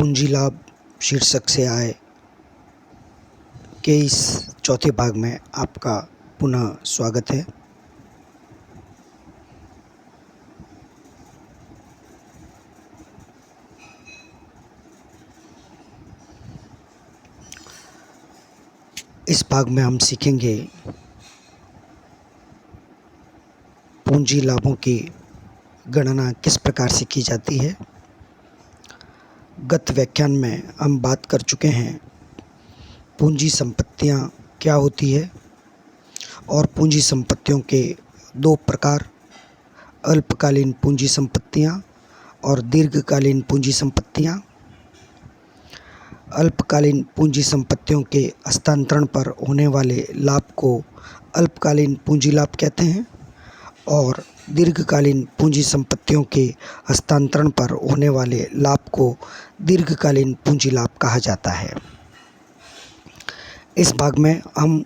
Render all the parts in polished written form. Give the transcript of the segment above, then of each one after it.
पूंजी लाभ शीर्षक से आए के इस चौथे भाग में आपका पुनः स्वागत है। इस भाग में हम सीखेंगे पूंजी लाभों की गणना किस प्रकार से की जाती है। गत व्याख्यान में हम बात कर चुके हैं पूंजी संपत्तियां क्या होती है और पूंजी संपत्तियों के दो प्रकार, अल्पकालीन पूंजी संपत्तियां और दीर्घकालीन पूंजी संपत्तियां। अल्पकालीन पूंजी संपत्तियों के हस्तांतरण पर होने वाले लाभ को अल्पकालीन पूंजी लाभ कहते हैं और दीर्घकालीन पूंजी संपत्तियों के हस्तांतरण पर होने वाले लाभ को दीर्घकालीन पूंजी लाभ कहा जाता है। इस भाग में हम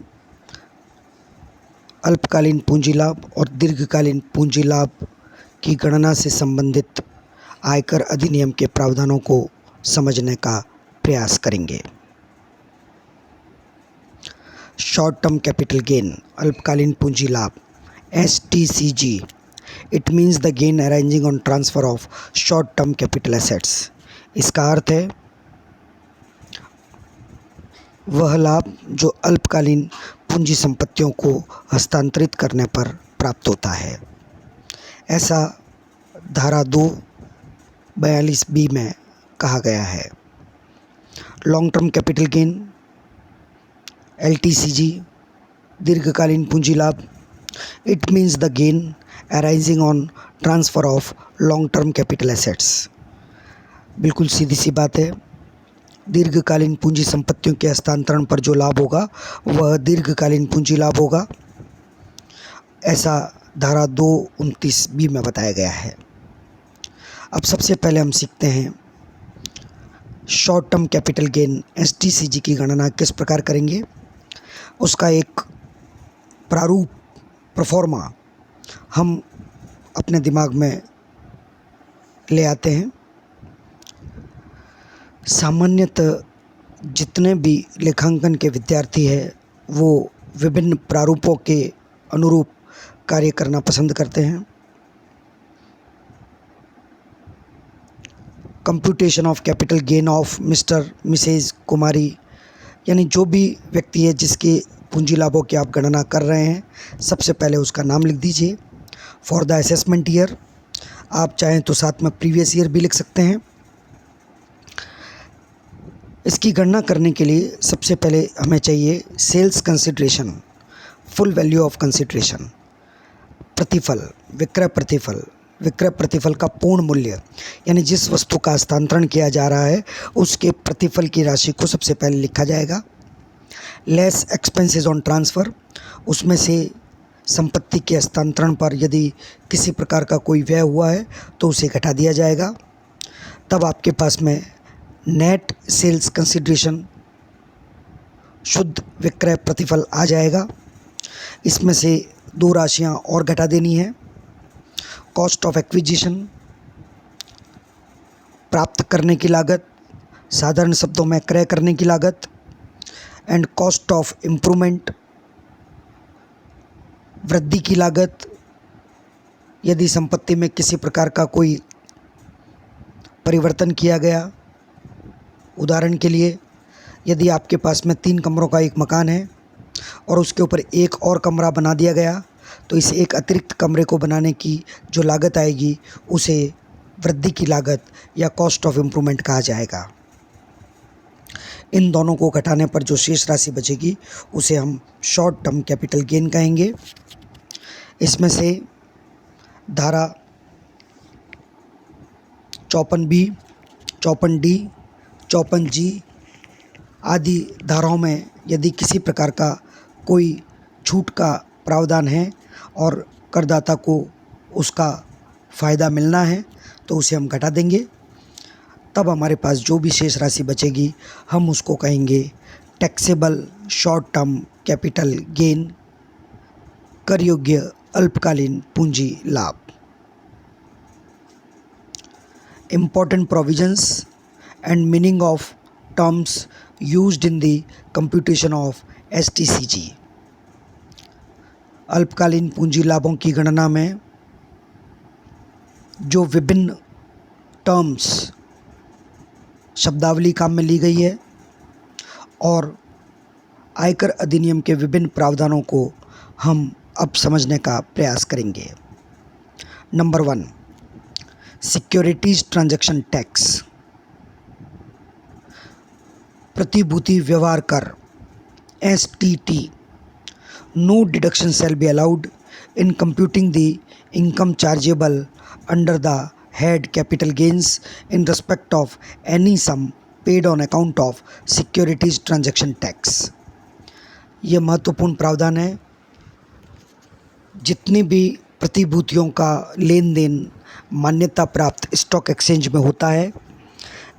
अल्पकालीन पूंजी लाभ और दीर्घकालीन पूंजी लाभ की गणना से संबंधित आयकर अधिनियम के प्रावधानों को समझने का प्रयास करेंगे। शॉर्ट टर्म कैपिटल गेन, अल्पकालीन पूंजी लाभ, STCG, it means the gain arising on transfer of short term capital assets. इसका अर्थ है वह लाभ जो अल्पकालीन पूंजी संपत्तियों को हस्तांतरित करने पर प्राप्त होता है। ऐसा धारा 242B में कहा गया है। Long term capital gain, LTCG, दीर्घकालीन पूंजी लाभ, it means the gain arising on transfer of long term capital assets. बिल्कुल सीधी सी बात है, दीर्घकालीन पूंजी संपत्तियों के हस्तांतरण पर जो लाभ होगा वह दीर्घकालीन पूंजी लाभ होगा। ऐसा धारा 229B में बताया गया है। अब सबसे पहले हम सीखते हैं short term capital gain STCG की गणना किस प्रकार करेंगे। उसका एक प्रारूप प्रोफॉर्मा हम अपने दिमाग में ले आते हैं। सामान्यतः जितने भी लेखांकन के विद्यार्थी हैं वो विभिन्न प्रारूपों के अनुरूप कार्य करना पसंद करते हैं। Computation of capital gain of Mr Mrs कुमारी, यानी जो भी व्यक्ति है जिसके पूंजी लाभों की आप गणना कर रहे हैं, सबसे पहले उसका नाम लिख दीजिए। फॉर द असेसमेंट ईयर, आप चाहें तो साथ में प्रीवियस ईयर भी लिख सकते हैं। इसकी गणना करने के लिए सबसे पहले हमें चाहिए sales consideration, full value of consideration, प्रतिफल, विक्रय प्रतिफल। विक्रय प्रतिफल का पूर्ण मूल्य, यानी जिस वस्तु का हस्तांतरण किया जा रहा है उसके प्रतिफल की राशि को सबसे पहले लिखा जाएगा। लेस एक्सपेंसेस ऑन ट्रांसफ़र, उसमें से संपत्ति के हस्तांतरण पर यदि किसी प्रकार का कोई व्यय हुआ है तो उसे घटा दिया जाएगा। तब आपके पास में नेट सेल्स कंसिडरेशन, शुद्ध विक्रय प्रतिफल आ जाएगा। इसमें से दो राशियां और घटा देनी है। कॉस्ट ऑफ एक्विजिशन, प्राप्त करने की लागत, साधारण शब्दों में क्रय करने की लागत, एंड कॉस्ट ऑफ इम्प्रूवमेंट, वृद्धि की लागत। यदि संपत्ति में किसी प्रकार का कोई परिवर्तन किया गया, उदाहरण के लिए यदि आपके पास में 3 कमरों का एक मकान है और उसके ऊपर एक और कमरा बना दिया गया, तो इस एक अतिरिक्त कमरे को बनाने की जो लागत आएगी उसे वृद्धि की लागत या कॉस्ट ऑफ इम्प्रूवमेंट कहा जाएगा। इन दोनों को घटाने पर जो शेष राशि बचेगी उसे हम शॉर्ट टर्म कैपिटल गेन कहेंगे। इसमें से धारा 54B, 54D, 54G आदि धाराओं में यदि किसी प्रकार का कोई छूट का प्रावधान है और करदाता को उसका फ़ायदा मिलना है तो उसे हम घटा देंगे। तब हमारे पास जो भी शेष राशि बचेगी हम उसको कहेंगे taxable short term capital gain, कर योग्य अल्पकालीन पूंजी लाभ। Important provisions and meaning of terms used in the computation of STCG। अल्पकालीन पूंजी लाभों की गणना में जो विभिन्न टर्म्स शब्दावली काम में ली गई है और आयकर अधिनियम के विभिन्न प्रावधानों को हम अब समझने का प्रयास करेंगे। नंबर 1, सिक्योरिटीज ट्रांजैक्शन टैक्स, प्रतिभूति व्यवहार कर STT। No deduction shall be allowed in computing the income chargeable under the head capital gains in respect of any sum paid on account of securities transaction tax. ये महत्वपूर्ण प्रावधान है। जितनी भी प्रतिभूतियों का लेन देन मान्यता प्राप्त स्टॉक एक्सचेंज में होता है,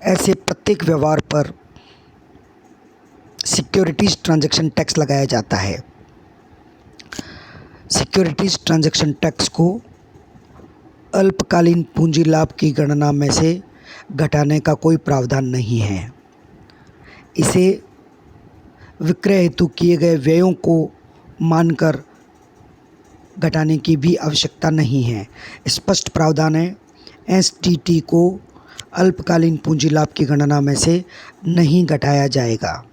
ऐसे प्रत्येक व्यवहार पर सिक्योरिटीज ट्रांजैक्शन टैक्स लगाया जाता है। सिक्योरिटीज ट्रांजैक्शन टैक्स को अल्पकालीन पूंजी लाभ की गणना में से घटाने का कोई प्रावधान नहीं है। इसे विक्रय हेतु किए गए व्ययों को मानकर घटाने की भी आवश्यकता नहीं है। स्पष्ट प्रावधान है, STT को अल्पकालीन पूंजी लाभ की गणना में से नहीं घटाया जाएगा।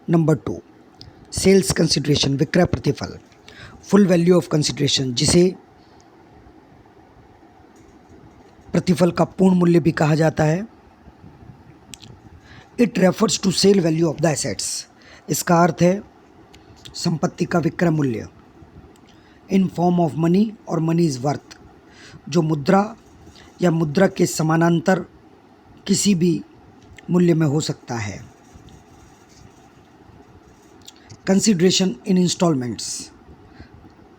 नंबर 2, सेल्स कंसिडरेशन, विक्रय प्रतिफल, फुल वैल्यू ऑफ कंसिडरेशन, जिसे प्रतिफल का पूर्ण मूल्य भी कहा जाता है। It refers to sale value of the assets. इसका अर्थ है संपत्ति का विक्रय मूल्य इन फॉर्म ऑफ मनी और मनी इज वर्थ, जो मुद्रा या मुद्रा के समानांतर किसी भी मूल्य में हो सकता है। कंसिडरेशन इन इंस्टॉलमेंट्स,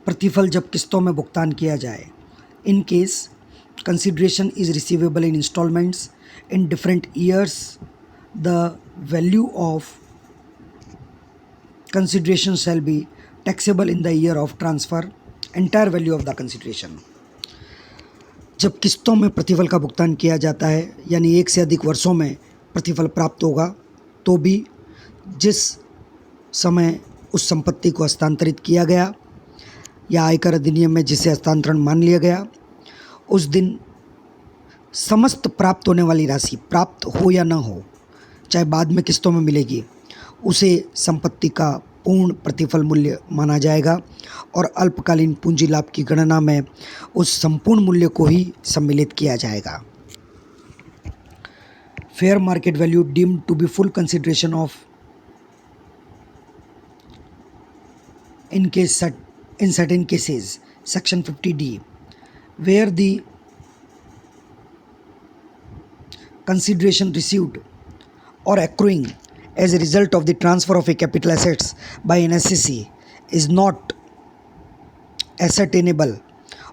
प्रतिफल जब किस्तों में भुगतान किया जाए। In case consideration is receivable in instalments in different years, the value of consideration shall be taxable in the year of transfer entire value of the consideration. जब किस्तों में प्रतिफल का भुगतान किया जाता है, यानी एक से अधिक वर्षों में प्रतिफल प्राप्त होगा, तो भी जिस समय उस संपत्ति को हस्तांतरित किया गया या आयकर अधिनियम में जिसे हस्तांतरण मान लिया गया, उस दिन समस्त प्राप्त होने वाली राशि, प्राप्त हो या न हो, चाहे बाद में किस्तों में मिलेगी, उसे संपत्ति का पूर्ण प्रतिफल मूल्य माना जाएगा और अल्पकालीन पूंजी लाभ की गणना में उस संपूर्ण मूल्य को ही सम्मिलित किया जाएगा। Fair market value deemed to be full consideration of in certain cases, section 50D, where the consideration received or accruing as a result of the transfer of a capital assets by an SEC is not ascertainable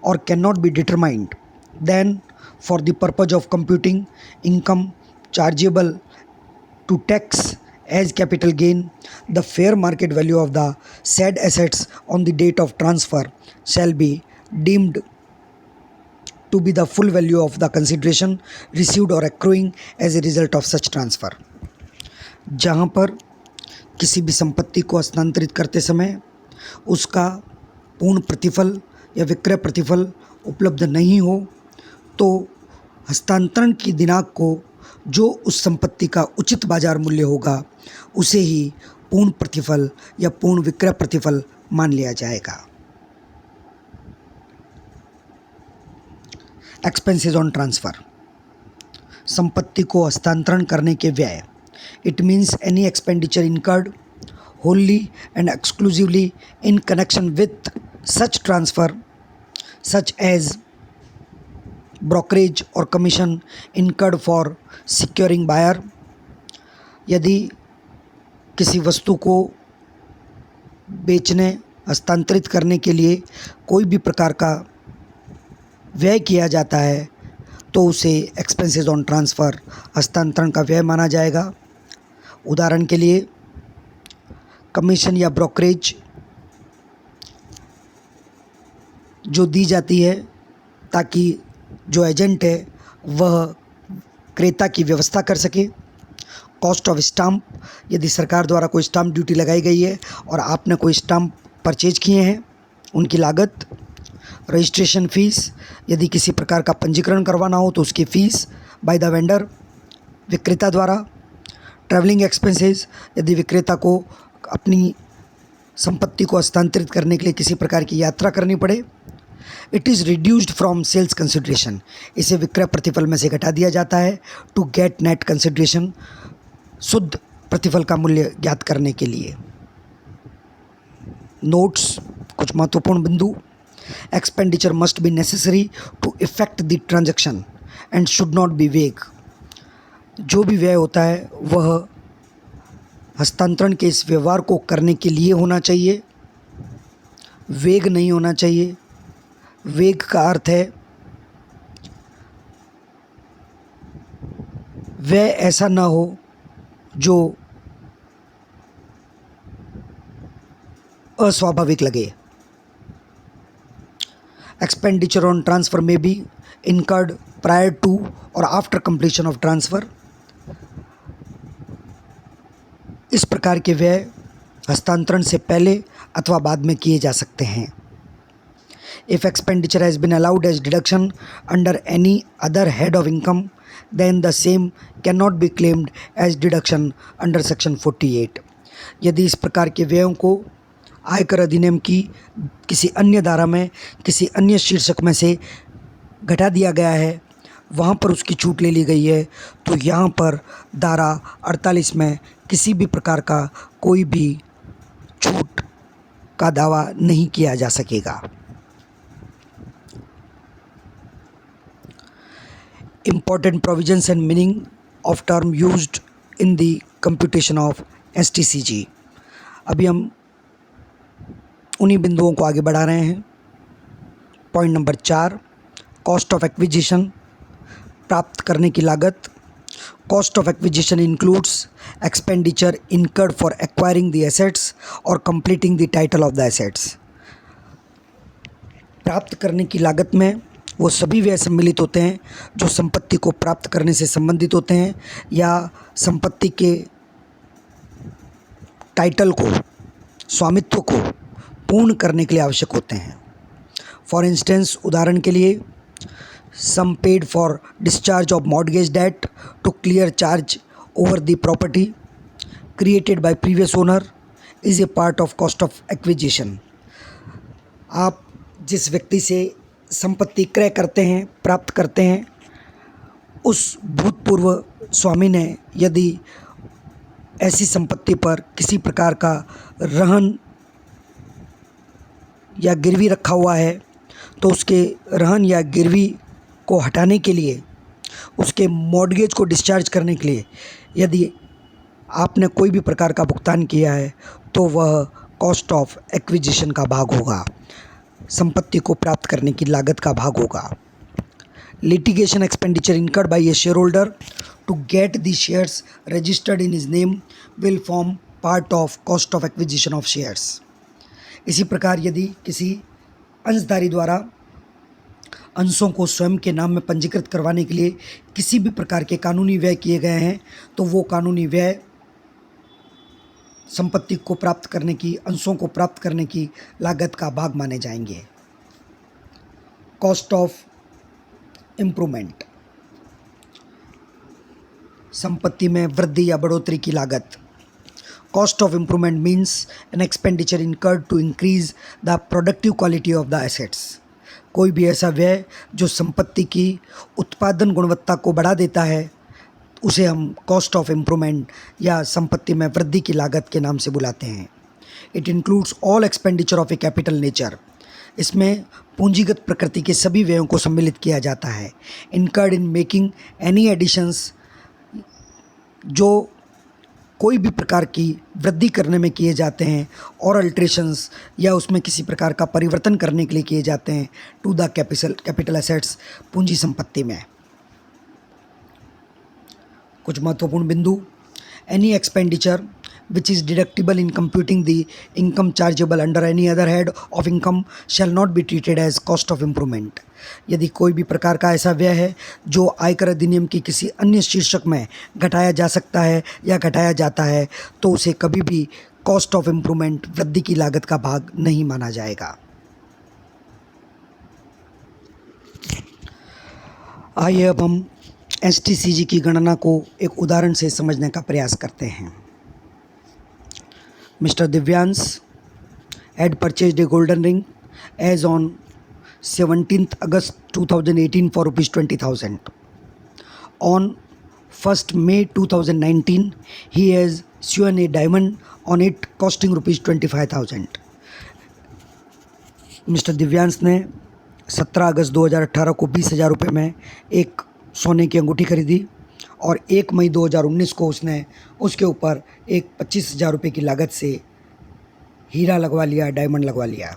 or cannot be determined, then for the purpose of computing income chargeable to tax as capital gain, the fair market value of the said assets on the date of transfer shall be deemed to be the full value of the consideration received or accruing as a result of such transfer। जहाँ पर किसी भी संपत्ति को हस्तांतरित करते समय उसका पूर्ण प्रतिफल या विक्रय प्रतिफल उपलब्ध नहीं हो, तो हस्तांतरण की दिनांक को जो उस संपत्ति का उचित बाजार मूल्य होगा, उसे ही पूर्ण प्रतिफल या पूर्ण विक्रय प्रतिफल मान लिया जाएगा। एक्सपेंसेस ऑन ट्रांसफ़र, संपत्ति को हस्तांतरण करने के व्यय। It means any expenditure incurred wholly and exclusively in connection with such transfer, such as brokerage or commission incurred for securing buyer। यदि किसी वस्तु को बेचने, हस्तांतरित करने के लिए कोई भी प्रकार का व्यय किया जाता है, तो उसे एक्सपेंसेस ऑन ट्रांसफ़र, हस्तांतरण का व्यय माना जाएगा। उदाहरण के लिए कमीशन या ब्रोकरेज जो दी जाती है ताकि जो एजेंट है वह क्रेता की व्यवस्था कर सके। कॉस्ट ऑफ स्टाम्प, यदि सरकार द्वारा कोई स्टाम्प ड्यूटी लगाई गई है और आपने कोई स्टाम्प परचेज किए हैं, उनकी लागत। रजिस्ट्रेशन फ़ीस, यदि किसी प्रकार का पंजीकरण करवाना हो तो उसकी फ़ीस बाय द वेंडर, विक्रेता द्वारा। ट्रैवलिंग एक्सपेंसेस, यदि विक्रेता को अपनी संपत्ति को हस्तांतरित करने के लिए किसी प्रकार की यात्रा करनी पड़े। It is reduced from sales consideration, इसे विक्रय प्रतिफल में से घटा दिया जाता है टू गेट नेट कंसिडरेशन, शुद्ध प्रतिफल का मूल्य ज्ञात करने के लिए। नोट्स, कुछ महत्वपूर्ण बिंदु। Expenditure must be necessary to effect the transaction and should not be vague. जो भी व्यय होता है वह हस्तांतरण के इस व्यवहार को करने के लिए होना चाहिए, वेग नहीं होना चाहिए। वेग का अर्थ है व्यय ऐसा ना हो जो अस्वाभाविक लगे। एक्सपेंडिचर ऑन ट्रांसफ़र में बी इनकर्ड प्रायर टू और आफ्टर कंप्लीशन ऑफ ट्रांसफ़र। इस प्रकार के व्यय हस्तांतरण से पहले अथवा बाद में किए जा सकते हैं। If expenditure has been allowed as deduction under any other head of income, then the same cannot be claimed as deduction under section 48. यदि इस प्रकार के व्ययों को आयकर अधिनियम की किसी अन्य धारा में किसी अन्य शीर्षक में से घटा दिया गया है, वहाँ पर उसकी छूट ले ली गई है, तो यहाँ पर धारा 48 में किसी भी प्रकार का कोई भी छूट का दावा नहीं किया जा सकेगा। Important provisions and meaning of term used in the computation of STCG। अभी हम उन्हीं बिंदुओं को आगे बढ़ा रहे हैं। Point number 4, cost of acquisition, प्राप्त करने की लागत। Cost of acquisition includes expenditure incurred for acquiring the assets और completing the title of the assets. प्राप्त करने की लागत में वो सभी व्यय सम्मिलित होते हैं जो संपत्ति को प्राप्त करने से संबंधित होते हैं या संपत्ति के टाइटल को, स्वामित्व को पूर्ण करने के लिए आवश्यक होते हैं। फॉर इंस्टेंस, उदाहरण के लिए, sum paid for discharge of mortgage debt to clear charge over the property created by previous owner is a part of cost of acquisition. आप जिस व्यक्ति से संपत्ति क्रय करते हैं, प्राप्त करते हैं, उस भूतपूर्व स्वामी ने यदि ऐसी संपत्ति पर किसी प्रकार का रहन या गिरवी रखा हुआ है, तो उसके रहन या गिरवी को हटाने के लिए, उसके मॉर्गेज को डिस्चार्ज करने के लिए यदि आपने कोई भी प्रकार का भुगतान किया है, तो वह कॉस्ट ऑफ एक्विजिशन का भाग होगा, संपत्ति को प्राप्त करने की लागत का भाग होगा। Litigation expenditure incurred by a share holder to get the shares registered in his name will form part of cost of acquisition of shares. इसी प्रकार यदि किसी अंशधारी द्वारा अंशों को स्वयं के नाम में पंजीकृत करवाने के लिए किसी भी प्रकार के कानूनी व्यय किए गए हैं, तो वो कानूनी व्यय संपत्ति को प्राप्त करने की, अंशों को प्राप्त करने की लागत का भाग माने जाएंगे। कॉस्ट ऑफ इम्प्रूवमेंट, संपत्ति में वृद्धि या बढ़ोतरी की लागत। Cost of improvement means an expenditure incurred to increase the productive quality of the assets. कोई भी ऐसा व्यय जो संपत्ति की उत्पादन गुणवत्ता को बढ़ा देता है, उसे हम कॉस्ट ऑफ इम्प्रूवमेंट या संपत्ति में वृद्धि की लागत के नाम से बुलाते हैं। It includes all expenditure of A capital nature. इसमें पूंजीगत प्रकृति के सभी व्ययों को सम्मिलित किया जाता है। Incurred in making any additions, जो कोई भी प्रकार की वृद्धि करने में किए जाते हैं, और अल्ट्रेशंस या उसमें किसी प्रकार का परिवर्तन करने के लिए किए जाते हैं टू द कैपिटल एसेट्स, पूंजी संपत्ति में। कुछ महत्वपूर्ण बिंदु। Any expenditure which is deductible in computing the income chargeable under any other head of income shall not be treated as cost of improvement. यदि कोई भी प्रकार का ऐसा व्यय है जो आयकर अधिनियम की किसी अन्य शीर्षक में घटाया जा सकता है या घटाया जाता है तो उसे कभी भी कॉस्ट ऑफ इम्प्रूवमेंट वृद्धि की लागत का भाग नहीं माना जाएगा। आइए अब हम STCG की गणना को एक उदाहरण से समझने का प्रयास करते हैं। Mister Divyansh had purchased a golden ring as on 17th August 2018 for rupees 20,000. On 1st May 2019, he has sewn a diamond on it costing rupees 25,000. Mister Divyansh ने 17 अगस्त 2018 को 20,000 रुपये में एक सोने की अंगूठी खरीदी और 1 मई 2019 को उसने उसके ऊपर एक 25,000 रुपये की लागत से हीरा लगवा लिया, डायमंड लगवा लिया।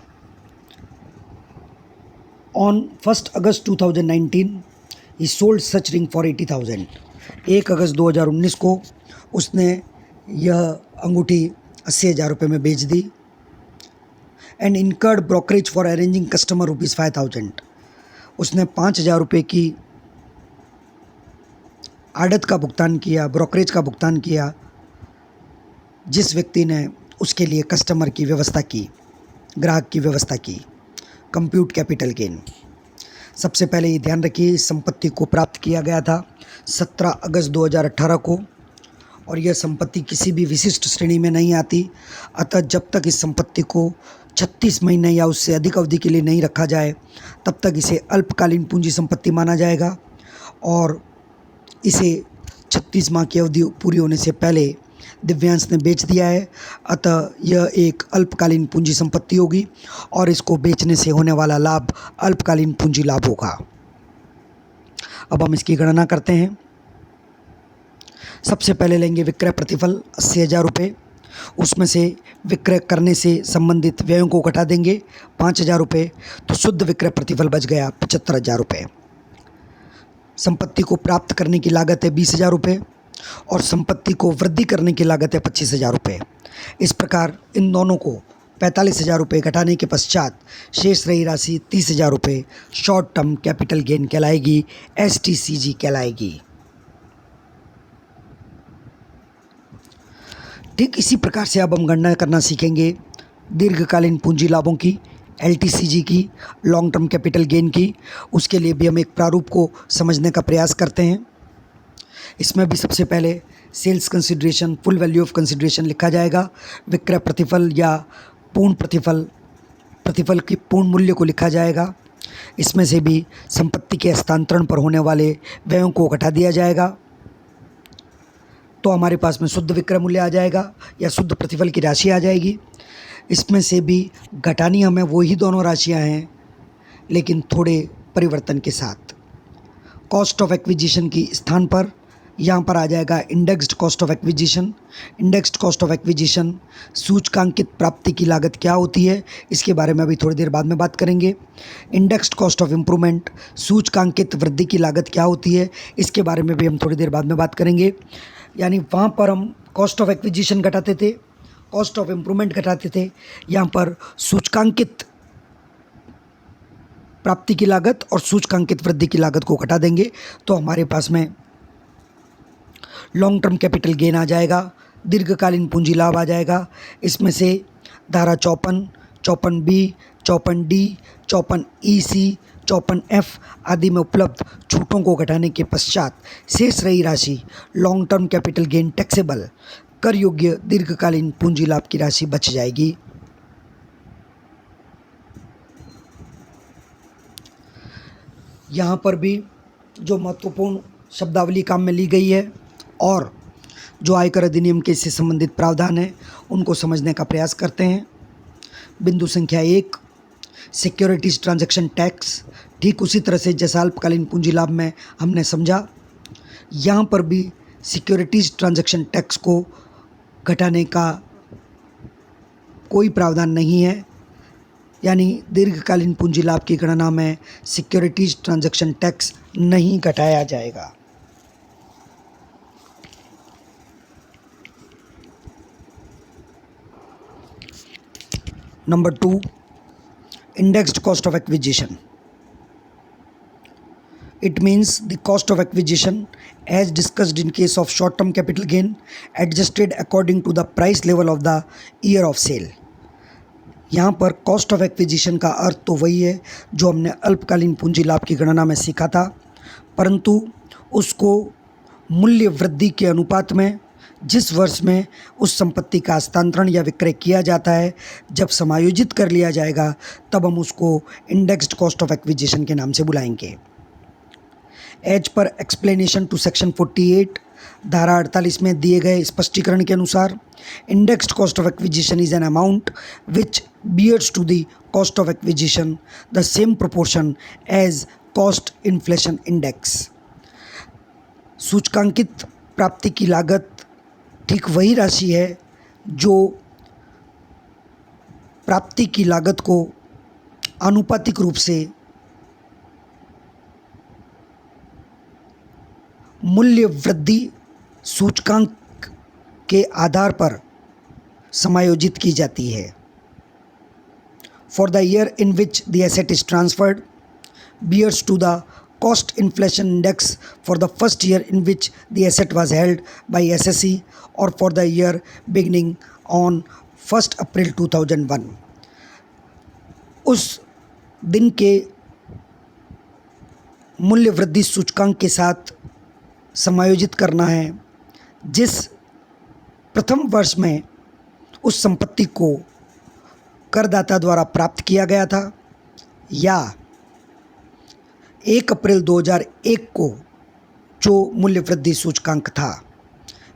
On 1 August 2019 he sold such ring for 80,000। 1 अगस्त 2019 को उसने यह अंगूठी 80,000 रुपये में बेच दी। And incurred brokerage for arranging customer rupees 5,000। उसने 5,000 रुपये की आड़त का भुगतान किया, ब्रोकरेज का भुगतान किया जिस व्यक्ति ने उसके लिए कस्टमर की व्यवस्था की, ग्राहक की व्यवस्था की। Compute capital gain. सबसे पहले ये ध्यान रखिए इस संपत्ति को प्राप्त किया गया था 17 अगस्त 2018 को और यह संपत्ति किसी भी विशिष्ट श्रेणी में नहीं आती। अतः जब तक इस संपत्ति को 36 महीने या उससे अधिक अवधि के लिए नहीं रखा जाए तब तक इसे अल्पकालीन पूंजी संपत्ति माना जाएगा और इसे 36 माह की अवधि पूरी होने से पहले दिव्यांश ने बेच दिया है। अतः यह एक अल्पकालीन पूंजी संपत्ति होगी और इसको बेचने से होने वाला लाभ अल्पकालीन पूंजी लाभ होगा। अब हम इसकी गणना करते हैं। सबसे पहले लेंगे विक्रय प्रतिफल 80,000 रुपये। उसमें से विक्रय करने से संबंधित व्ययों को घटा देंगे 5,000 रुपये, तो शुद्ध विक्रय प्रतिफल बच गया 75,000 रुपये। संपत्ति को प्राप्त करने की लागत है 20,000 रुपये और संपत्ति को वृद्धि करने की लागत है 25,000 रुपये। इस प्रकार इन दोनों को 45,000 रुपये घटाने के पश्चात शेष रही राशि 30,000 रुपये शॉर्ट टर्म कैपिटल गेन कहलाएगी, STCG कहलाएगी। ठीक इसी प्रकार से अब हम गणना करना सीखेंगे दीर्घकालीन पूंजी लाभों की, LTCG की, लॉन्ग टर्म कैपिटल गेन की। उसके लिए भी हम एक प्रारूप को समझने का प्रयास करते हैं। इसमें भी सबसे पहले sales consideration, full value of consideration लिखा जाएगा। विक्रय प्रतिफल या पूर्ण प्रतिफल की पूर्ण मूल्य को लिखा जाएगा। इसमें से भी संपत्ति के हस्तांतरण पर होने वाले व्ययों को घटा दिया जाएगा तो हमारे पास में शुद्ध विक्रय मूल्य आ जाएगा या शुद्ध प्रतिफल की राशि आ जाएगी। इसमें से भी घटानी हमें वही दोनों राशियां हैं लेकिन थोड़े परिवर्तन के साथ। कॉस्ट ऑफ एक्विजिशन की स्थान पर यहाँ पर आ जाएगा indexed cost of acquisition. Indexed cost of acquisition सूचकांकित प्राप्ति की लागत क्या होती है इसके बारे में अभी थोड़ी देर बाद में बात करेंगे। इंडेक्स्ड कॉस्ट ऑफ इम्प्रूवमेंट सूचकांकित वृद्धि की लागत क्या होती है इसके बारे में भी हम थोड़ी देर बाद में बात करेंगे। यानी वहाँ पर हम कॉस्ट ऑफ एक्विजिशन घटाते थे, कॉस्ट ऑफ इम्प्रूवमेंट घटाते थे, यहाँ पर सूचकांकित प्राप्ति की लागत और सूचकांकित वृद्धि की लागत को घटा देंगे तो हमारे पास में लॉन्ग टर्म कैपिटल गेन आ जाएगा, दीर्घकालीन पूंजी लाभ आ जाएगा। इसमें से धारा 54, 54B, 54D, 54EC, 54F आदि में उपलब्ध छूटों को घटाने के पश्चात शेष रही राशि long term capital gain taxable कर योग्य दीर्घकालीन पूंजी लाभ की राशि बच जाएगी। यहाँ पर भी जो महत्वपूर्ण शब्दावली काम में ली गई है और जो आयकर अधिनियम के इससे संबंधित प्रावधान है उनको समझने का प्रयास करते हैं। बिंदु संख्या 1 सिक्योरिटीज़ ट्रांजैक्शन टैक्स। ठीक उसी तरह से जैसा अल्पकालीन पूंजी लाभ में हमने समझा, यहाँ पर भी सिक्योरिटीज़ ट्रांजैक्शन टैक्स को घटाने का कोई प्रावधान नहीं है। यानी दीर्घकालीन पूंजी लाभ की गणना में सिक्योरिटीज़ ट्रांजैक्शन टैक्स नहीं घटाया जाएगा। Number 2, indexed cost of acquisition. It means the cost of acquisition as discussed in case of short-term capital gain adjusted according to the price level of the year of sale. यहाँ पर cost of acquisition का अर्थ तो वही है जो हमने अल्पकालीन पूंजी लाभ की गणना में सीखा था, परंतु उसको मूल्य वृद्धि के अनुपात में जिस वर्ष में उस संपत्ति का हस्तांतरण या विक्रय किया जाता है, जब समायोजित कर लिया जाएगा तब हम उसको इंडेक्स्ड कॉस्ट ऑफ एक्विजिशन के नाम से बुलाएंगे। As per explanation to section 48 धारा 48 में दिए गए स्पष्टीकरण के अनुसार indexed cost of acquisition is an amount which bears to the cost of acquisition the same proportion as cost inflation index. सूचकांकित प्राप्ति की लागत ठीक वही राशि है जो प्राप्ति की लागत को आनुपातिक रूप से मूल्य वृद्धि सूचकांक के आधार पर समायोजित की जाती है। For the year in which the asset is transferred bears to the cost inflation index for the first year in which the asset was held by SSC और for the year beginning on 1 April 2001। उस दिन के मूल्य वृद्धि सूचकांक के साथ समायोजित करना है जिस प्रथम वर्ष में उस संपत्ति को करदाता द्वारा प्राप्त किया गया था या 1 अप्रैल 2001 को जो मूल्य वृद्धि सूचकांक था,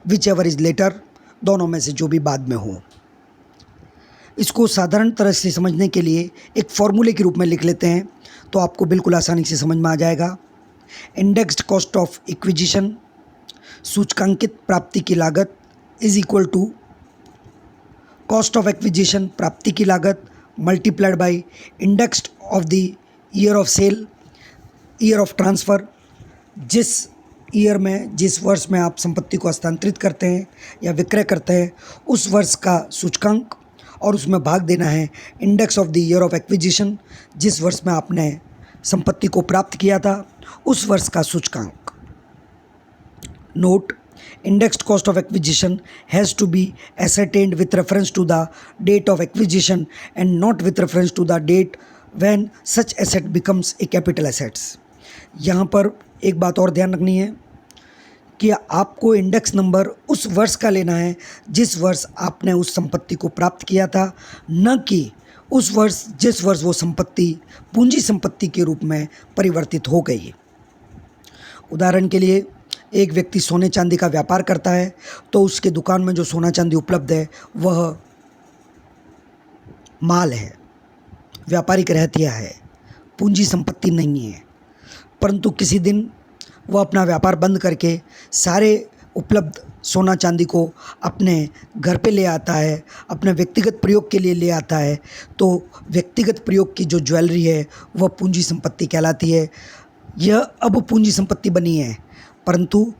विच एवर इज लेटर, दोनों में से जो भी बाद में हो। इसको साधारण तरह से समझने के लिए एक फॉर्मूले के रूप में लिख लेते हैं तो आपको बिल्कुल आसानी से समझ में आ जाएगा। इंडेक्स्ड कॉस्ट ऑफ एक्विजिशन सूचकांकित प्राप्ति की लागत is equal to cost of acquisition प्राप्ति की लागत multiplied by indexed of the year of sale, year of transfer. जिस ईयर में, जिस वर्ष में आप संपत्ति को हस्तांतरित करते हैं या विक्रय करते हैं उस वर्ष का सूचकांक, और उसमें भाग देना है index of the year of acquisition, जिस वर्ष में आपने संपत्ति को प्राप्त किया था उस वर्ष का सूचकांक। Note: indexed cost of acquisition has to be ascertained with reference to the date of acquisition and not with reference to the date when such asset becomes a capital assets। यहाँ पर एक बात और ध्यान रखनी है कि आपको इंडेक्स नंबर उस वर्ष का लेना है जिस वर्ष आपने उस संपत्ति को प्राप्त किया था, न कि उस वर्ष जिस वर्ष वो संपत्ति पूंजी संपत्ति के रूप में परिवर्तित हो गई। उदाहरण के लिए, एक व्यक्ति सोने चांदी का व्यापार करता है तो उसके दुकान में जो सोना चांदी उपलब्ध है वह माल है, व्यापारिक रहतिया है, पूंजी संपत्ति नहीं है। परंतु किसी दिन वह अपना व्यापार बंद करके सारे उपलब्ध सोना चांदी को अपने घर पे ले आता है, अपने व्यक्तिगत प्रयोग के लिए ले आता है, तो व्यक्तिगत प्रयोग की जो ज्वेलरी है वह पूंजी संपत्ति कहलाती है। यह अब पूंजी संपत्ति बनी है, परंतु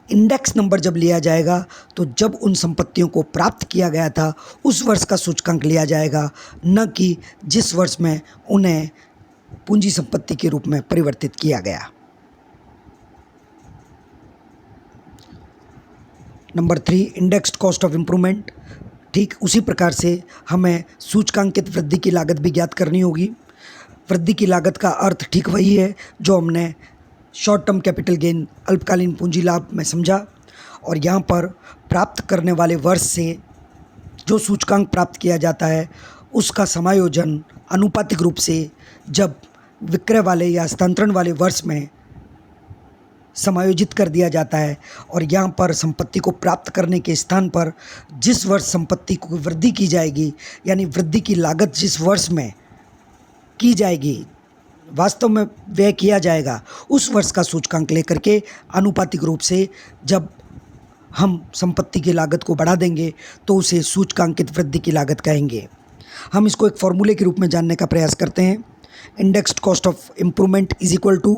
इंडेक्स नंबर जब लिया जाएगा तो जब उन संपत्तियों को प्राप्त किया गया था उस वर्ष का सूचकांक लिया जाएगा, न कि जिस वर्ष में उन्हें पूंजी संपत्ति के रूप में परिवर्तित किया गया। Number 3, indexed cost of improvement. ठीक उसी प्रकार से हमें सूचकांकित वृद्धि की लागत भी ज्ञात करनी होगी। वृद्धि की लागत का अर्थ ठीक वही है जो हमने शॉर्ट टर्म कैपिटल गेन अल्पकालीन पूंजी लाभ में समझा, और यहाँ पर प्राप्त करने वाले वर्ष से जो सूचकांक प्राप्त किया जाता है उसका समायोजन आनुपातिक रूप से जब विक्रय वाले या हस्तांतरण वाले वर्ष में समायोजित कर दिया जाता है, और यहाँ पर संपत्ति को प्राप्त करने के स्थान पर जिस वर्ष संपत्ति को वृद्धि की जाएगी, यानी वृद्धि की लागत जिस वर्ष में की जाएगी, वास्तव में व्यय किया जाएगा, उस वर्ष का सूचकांक लेकर के आनुपातिक रूप से जब हम संपत्ति की लागत को बढ़ा देंगे तो उसे सूचकांकित वृद्धि की लागत कहेंगे। हम इसको एक फॉर्मूले के रूप में जानने का प्रयास करते हैं। Indexed cost of improvement is equal to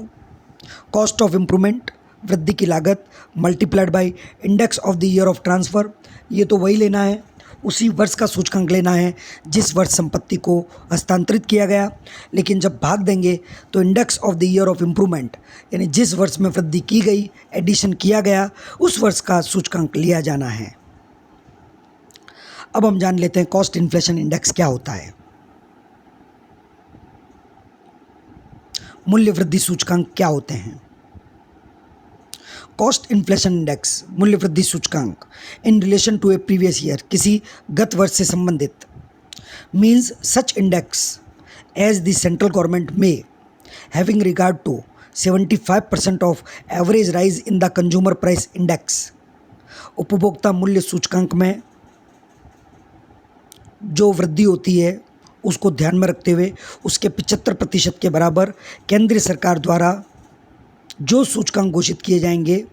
cost of improvement, वृद्धि की लागत, multiplied by index of the year of transfer. ये तो वही लेना है उसी वर्ष का सूचकांक लेना है जिस वर्ष संपत्ति को हस्तांतरित किया गया। लेकिन जब भाग देंगे तो index of the year of improvement, यानी जिस वर्ष में वृद्धि की गई, एडिशन किया गया, उस वर्ष का सूचकांक लिया जाना है। अब हम जान लेते हैं कॉस्ट इन्फ्लेशन इंडेक्स क्या होता है। मूल्य वृद्धि सूचकांक क्या होते हैं? कॉस्ट इन्फ्लेशन इंडेक्स, मूल्य वृद्धि सूचकांक, in relation to a previous year, किसी गत वर्ष से संबंधित, means such index as the central government may having regard to 75% of average rise in the consumer price index. उपभोक्ता मूल्य सूचकांक में जो वृद्धि होती है उसको ध्यान में रखते हुए उसके 75% के बराबर केंद्रीय सरकार द्वारा जो सूचकांक घोषित किए जाएंगे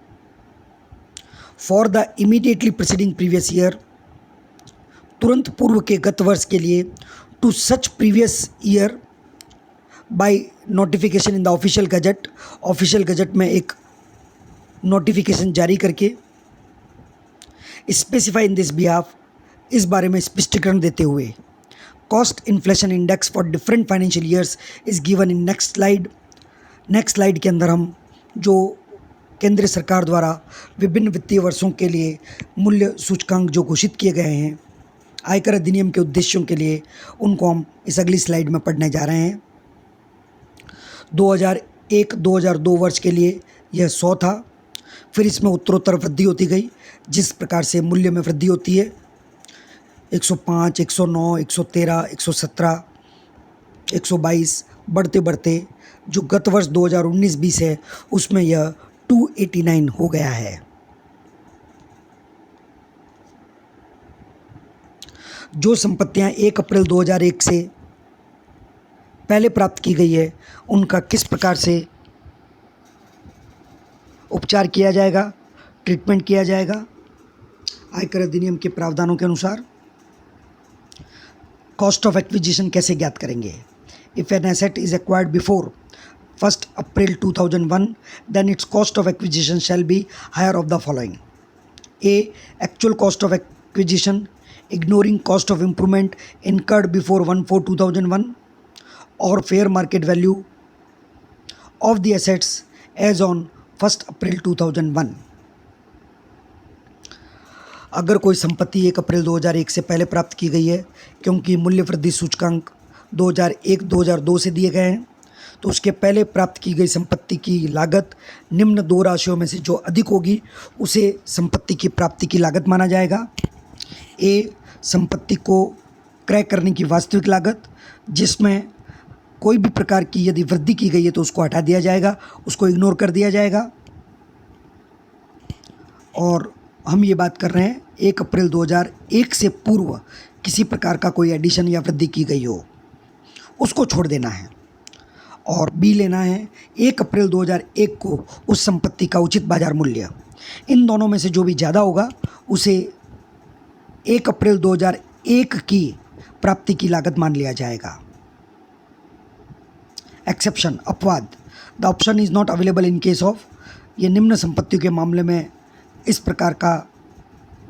for the immediately preceding previous year, तुरंत पूर्व के गत वर्ष के लिए, to such previous year by notification in the official gazette, official gazette में एक नोटिफिकेशन जारी करके, स्पेसिफाई इन दिस बिहाफ, इस बारे में स्पष्टीकरण देते हुए। Cost inflation index for different financial years is given in next slide. Next slide के अंदर हम जो केंद्र सरकार द्वारा विभिन्न वित्तीय वर्षों के लिए मूल्य सूचकांक जो घोषित किए गए हैं आयकर अधिनियम के उद्देश्यों के लिए, उनको हम इस अगली स्लाइड में पढ़ने जा रहे हैं। 2001-2002 वर्ष के लिए यह 100 था, फिर इसमें उत्तरोत्तर वृद्धि होती गई। जिस प्रकार से मूल्य में वृद्धि होती है 105, 109, 113, 117, 122 बढ़ते बढ़ते जो गत वर्ष 2019-20 है उसमें यह 289 हो गया है। जो संपत्तियां 1 अप्रैल 2001 से पहले प्राप्त की गई है उनका किस प्रकार से उपचार किया जाएगा, ट्रीटमेंट किया जाएगा आयकर अधिनियम के प्रावधानों के अनुसार। कॉस्ट ऑफ एक्विजिशन कैसे ज्ञात करेंगे? If an asset is acquired before 1 April 2001 then its cost of acquisition shall be higher of the following: A. Actual cost of acquisition ignoring cost of improvement incurred before 1/4/2001, or fair market value of the assets as on 1 April 2001। अगर कोई संपत्ति 1 April 2001 से पहले प्राप्त की गई है, क्योंकि मूल्य वृद्धि सूचकांक 2001-2002 से दिए गए हैं, तो उसके पहले प्राप्त की गई संपत्ति की लागत निम्न दो राशियों में से जो अधिक होगी उसे संपत्ति की प्राप्ति की लागत माना जाएगा। ए. संपत्ति को क्रय करने की वास्तविक लागत, जिसमें कोई भी प्रकार की यदि वृद्धि की गई है तो उसको हटा दिया जाएगा, उसको इग्नोर कर दिया जाएगा। और हम ये बात कर रहे हैं 1 अप्रैल 2001 से पूर्व किसी प्रकार का कोई एडिशन या वृद्धि की गई हो उसको छोड़ देना है। और बी लेना है 1 अप्रैल 2001 को उस संपत्ति का उचित बाजार मूल्य। इन दोनों में से जो भी ज़्यादा होगा उसे 1 अप्रैल 2001 की प्राप्ति की लागत मान लिया जाएगा। एक्सेप्शन, अपवाद, the option is not available in case of, ये निम्न संपत्तियों के मामले में इस प्रकार का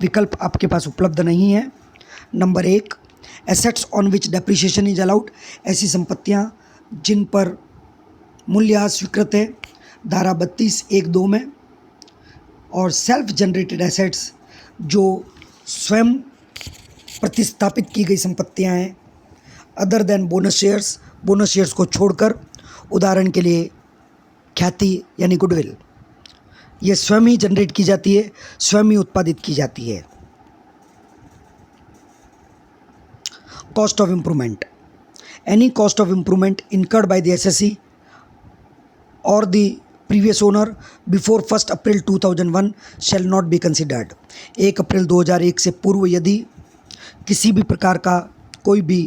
विकल्प आपके पास उपलब्ध नहीं है। Number 1, assets on which depreciation is allowed, ऐसी संपत्तियां जिन पर मूल्यह्रास स्वीकृत है धारा 32(1)(2) में। और सेल्फ जनरेटेड एसेट्स, जो स्वयं प्रतिस्थापित की गई संपत्तियां हैं, other than bonus shares, bonus shares को छोड़कर, उदाहरण के लिए ख्याति यानी गुडविल, ये स्वयं ही जनरेट की जाती है, स्वयं ही उत्पादित की जाती है। Cost of improvement, any cost of improvement incurred by the assessee or the previous owner before 1 April 2001 shall not be considered। 1 April 2001 से पूर्व यदि किसी भी प्रकार का कोई भी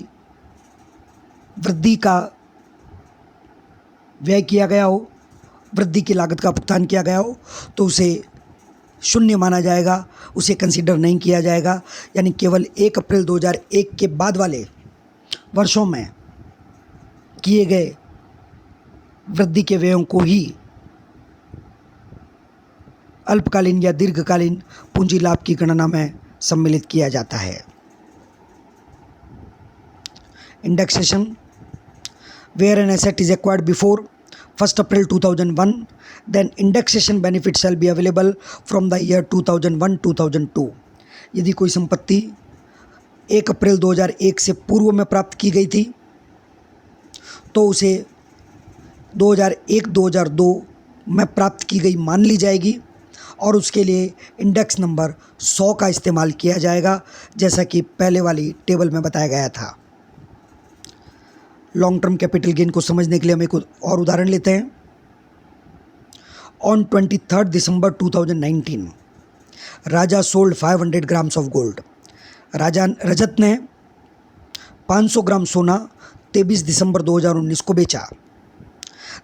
वृद्धि का व्यय किया गया हो, वृद्धि की लागत का भुगतान किया गया हो, तो उसे शून्य माना जाएगा, उसे कंसीडर नहीं किया जाएगा। यानी केवल 1 अप्रैल 2001 के बाद वाले वर्षों में किए गए वृद्धि के व्ययों को ही अल्पकालीन या दीर्घकालीन पूंजी लाभ की गणना में सम्मिलित किया जाता है। indexation, where an asset is acquired before 1st April 2001, then indexation benefit shall be available from the year 2001-2002. यदि कोई संपत्ति 1 अप्रैल 2001 से पूर्व में प्राप्त की गई थी तो उसे 2001-2002 में प्राप्त की गई मान ली जाएगी और उसके लिए इंडेक्स नंबर 100 का इस्तेमाल किया जाएगा, जैसा कि पहले वाली टेबल में बताया गया था। लॉन्ग टर्म कैपिटल गेन को समझने के लिए हम एक और उदाहरण लेते हैं। On 23 December 2019 Raja sold 500 grams of gold. Raja Rajat ने 500 ग्राम सोना 23 दिसंबर 2019 को बेचा।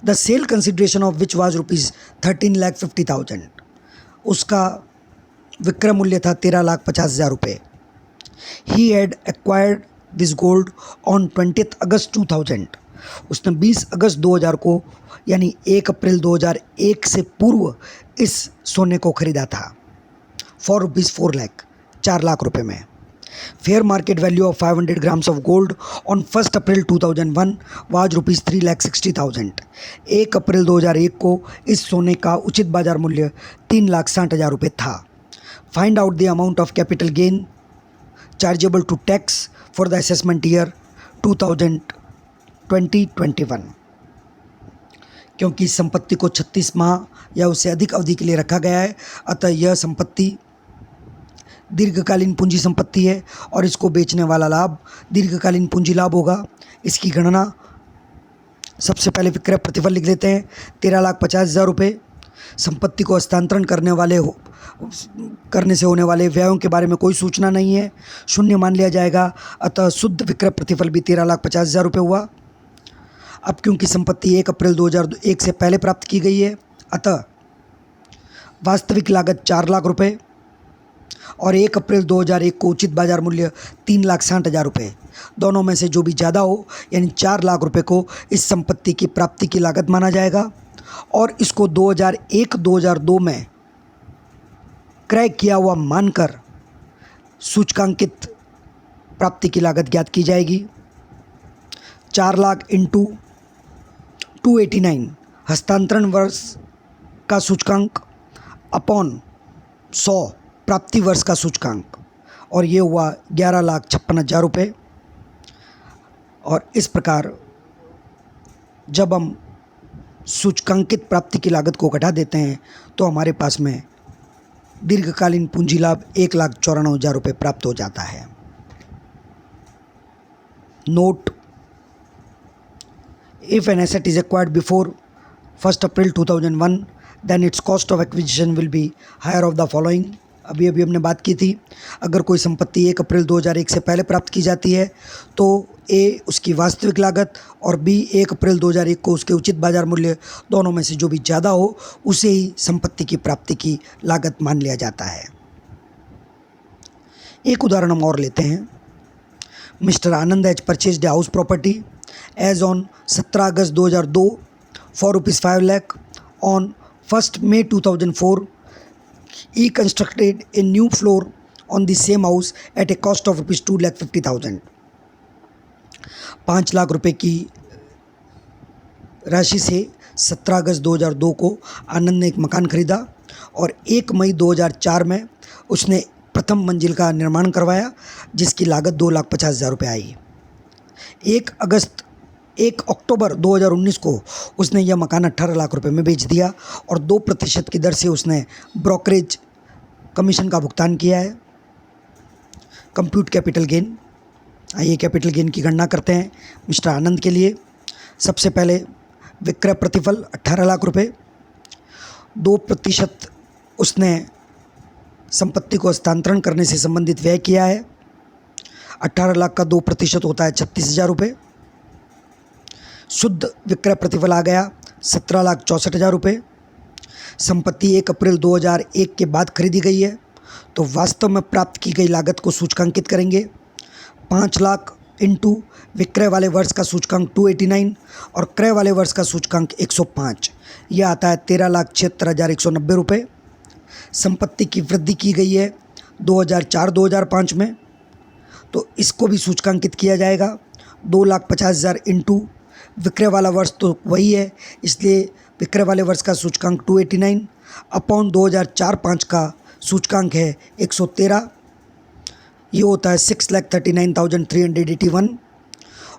The sale consideration of which was ₹13,50,000। उसका विक्रय मूल्य था 13,50,000 रुपये। He had acquired this gold on 20 August 2000। उसने 20 अगस्त 2000 को यानी 1 अप्रैल 2001 से पूर्व इस सोने को खरीदा था फॉर ₹4 लाख, 4 लाख रुपये में। Fair market value of 500 grams of gold on 1 April 2001 was ₹3,60,000। 1 April 2001 को इस सोने का उचित बाजार मूल्य 3,60,000 रुपये था। Find out the amount of capital gain chargeable to tax for the assessment year 2020-21। क्योंकि संपत्ति को 36 माह या उससे अधिक अवधि के लिए रखा गया है, अतः यह संपत्ति दीर्घकालीन पूंजी संपत्ति है और इसको बेचने वाला लाभ दीर्घकालीन पूंजी लाभ होगा। इसकी गणना सबसे पहले विक्रय प्रतिफल लिख लेते हैं, 13,50,000 रुपये। संपत्ति को हस्तांतरण करने से होने वाले व्ययों के बारे में कोई सूचना नहीं है, शून्य मान लिया जाएगा, अतः शुद्ध विक्रय प्रतिफल भी 13,50,000 रुपये हुआ। अब क्योंकि संपत्ति 1 अप्रैल 2001 से पहले प्राप्त की गई है, अतः वास्तविक लागत 4 लाख रुपये और 1 अप्रैल 2001 को उचित बाजार मूल्य 3,60,000 रुपये। दोनों में से जो भी ज़्यादा हो यानी 4 लाख रुपये को इस संपत्ति की प्राप्ति की लागत माना जाएगा और इसको 2001-2002 में क्रय किया हुआ मानकर सूचकांकित प्राप्ति की लागत ज्ञात की जाएगी। 4 लाख इंटू 289 हस्तांतरण वर्ष का सूचकांक अपॉन 100 प्राप्ति वर्ष का सूचकांक, और ये हुआ 11,56,000 रुपये। और इस प्रकार जब हम सूचकांकित प्राप्ति की लागत को घटा देते हैं तो हमारे पास में दीर्घकालीन पूंजी लाभ 1,94,000 रुपये प्राप्त हो जाता है। Note: if an asset is acquired before 1st April 2001 then its cost of acquisition will be higher of the following। अभी हमने बात की थी, अगर कोई संपत्ति 1 अप्रैल 2001 से पहले प्राप्त की जाती है तो ए उसकी वास्तविक लागत और बी 1 अप्रैल 2001 को उसके उचित बाजार मूल्य, दोनों में से जो भी ज़्यादा हो उसे ही संपत्ति की प्राप्ति की लागत मान लिया जाता है। एक उदाहरण हम और लेते हैं। Mr Anand has purchased a house property as on 17 August 2002 for ₹5 lakh. On 1 May 2004 he constructed a new floor on the same house at a cost of ₹2,50,000। 5 lakh रुपए की राशि से 17 अगस्त 2002 को आनंद ने एक मकान खरीदा और 1 मई 2004 में उसने प्रथम मंजिल का निर्माण करवाया जिसकी लागत 2,50,000 रुपये आई। 1 अक्टूबर 2019 को उसने यह मकान 18 लाख रुपए में बेच दिया और 2% की दर से उसने ब्रोकरेज कमीशन का भुगतान किया है। Compute capital gain. आइए कैपिटल गेन की गणना करते हैं मिस्टर आनंद के लिए। सबसे पहले विक्रय प्रतिफल 18 लाख रुपए, 2% उसने संपत्ति को हस्तांतरण करने से संबंधित व्यय किया है। 18 लाख का 2% होता है 36,000 रुपये। शुद्ध विक्रय प्रतिफल आ गया 17,64,000 रुपये। संपत्ति 1 अप्रैल 2001 के बाद खरीदी गई है तो वास्तव में प्राप्त की गई लागत को सूचकांकित करेंगे। 5 लाख इंटू विक्रय वाले वर्ष का सूचकांक 289 और क्रय वाले वर्ष का सूचकांक 105, यह आता है 13,76,190 रुपये। संपत्ति की वृद्धि की गई है 2004-2005 में तो इसको भी सूचकांकित किया जाएगा। 2,50,000 इंटू विक्रय वाला वर्ष तो वही है, इसलिए विक्रय वाले वर्ष का सूचकांक 289 अपॉन 2004-5 का सूचकांक है 113, ये होता है 6,39,381।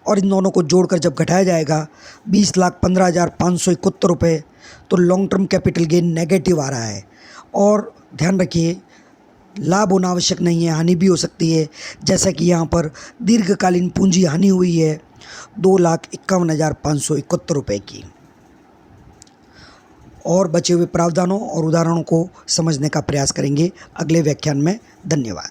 और इन दोनों को जोड़कर जब घटाया जाएगा 20,15,571 रुपये, तो long term capital gain negative आ रहा है। और ध्यान रखिए, लाभ होना आवश्यक नहीं है, हानि भी हो सकती है, जैसा कि यहाँ पर दीर्घकालीन पूंजी हानि हुई है 2,51,571 रुपये की। और बचे हुए प्रावधानों और उदाहरणों को समझने का प्रयास करेंगे अगले व्याख्यान में। धन्यवाद।